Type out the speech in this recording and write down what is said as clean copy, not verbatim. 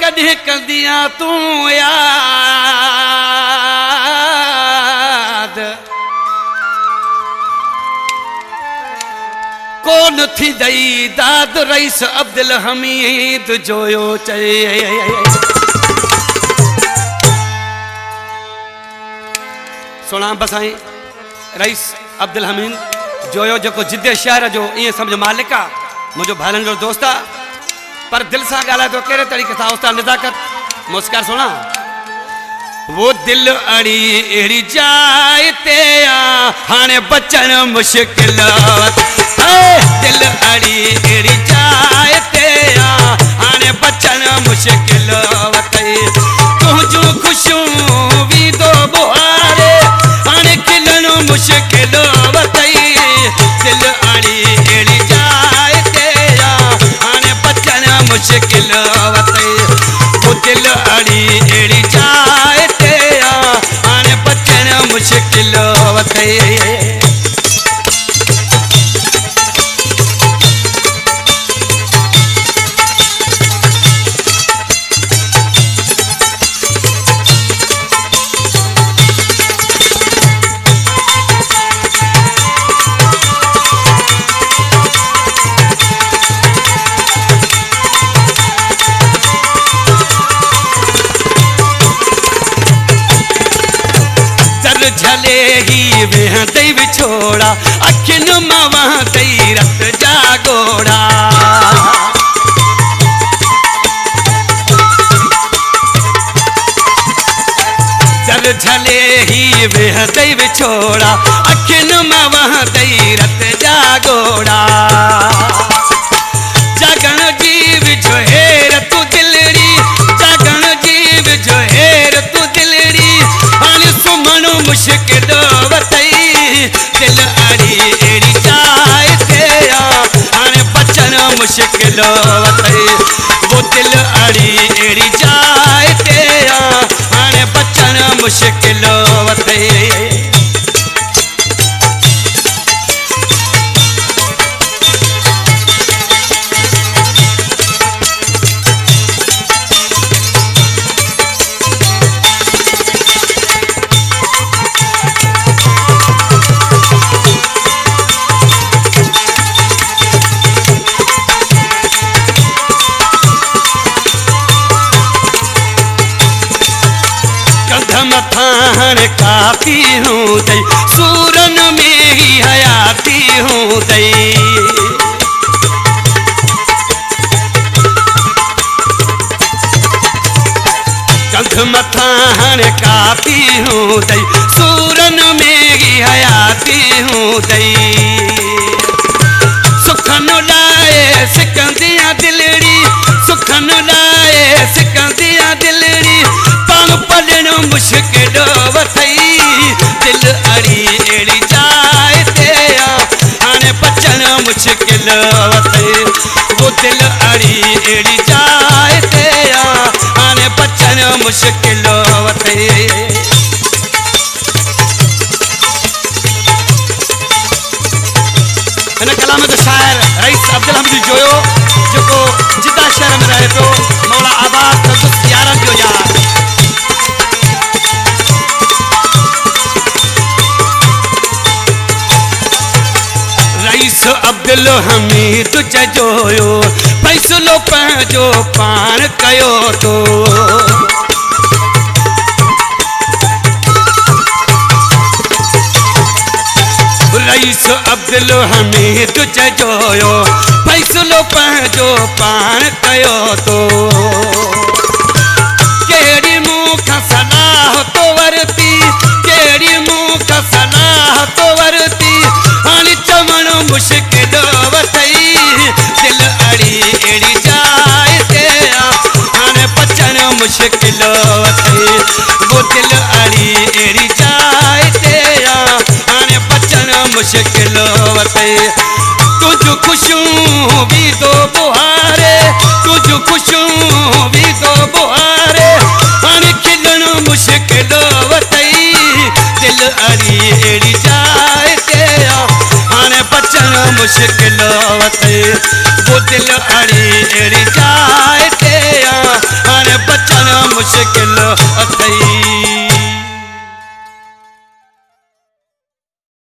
कॾहिं कंदियां तूं याद कोन थींदई दाद रईस अब्दुल हमीद जोयो चए सुना बसाई रईस अब्दुल हमीद जोयो जो जिद्दे शहर जो ये समझ मालिक आ मुझो भाइलन जो दोस्त आ पर दिल से गाला तो केरे तरीके से उस्ताद नजाकत मुस्कार सुना वो दिल अड़ी एड़ी जाए ते हाने बचन मुश्किल दिल अड़ी एड़ी जाए ते हाने बचन मुश्किल तुझू खुशूं भी दो बुहारे हाने खिलन मुश्किल दिल अड़ी एड़ी जाए ते हाने बचन मुश्किल वो दिल अड़ी एड़ी जाए ते हाने बचन मुश्किल झले ही वेह दई विछोड़ा अखिन मावा दई रत जागोड़ा जल झले ही वेह दई विछोड़ा अखिन मावा दई रत जागोड़ा जागण जीव जो हेर तू दिलड़ी जागण जीव जो हेर तू दिलड़ी हाने सुमन मुश्किल दिल अड़ी एड़ी जाए ते हाने बचन मुश्किल वो दिल अड़ी एड़ी जाए ते हाने बचन मुश्किल मथान काफी हूँ दई सूरन में ही हयाती हूँ दई कंध मथान काफी हूँ दई सूरन में ही हयाती हूँ दई सुखन लाए सिकंदियां दिलड़ी सुखन लाए सिकंदियां दिलड़ी पान पलण मुश्किल दिल अड़ी एड़ी जाए ते हाने बचन मुश्किल वो दिल अड़ी एड़ी जाए ते हाने बचन मुश्किल इन कलाम जो शायर रईस अब्दुल हमीद जोयो जो जिद्दा शहर में रहे पियो मौला आबाद यारन जो यार रईस अब्दुल हमीद जोयो फैसलो पंहिंजो पाण कयो तो रईस अब्दुल हमीद जोयो फैसलो पंहिंजो पाण कयो तो केड़ी मुख सलाह तो वरती केड़ी मुख सलाह तो वरती हाने चवण मुश्किल दिल अड़ी एड़ी जाए ते हाने बचन मुश्किल वो दिल अड़ी एड़ी जाए ते हाने बचन मुश्किल तुझ खुशूं भी दो बुहारे तुझ खुशूं भी दो बुहारे हाने खिलन मुश्किल दिल अड़ी एड़ी जाए ते हाने बचन मुश्किल वो दिल अड़ी एड़ी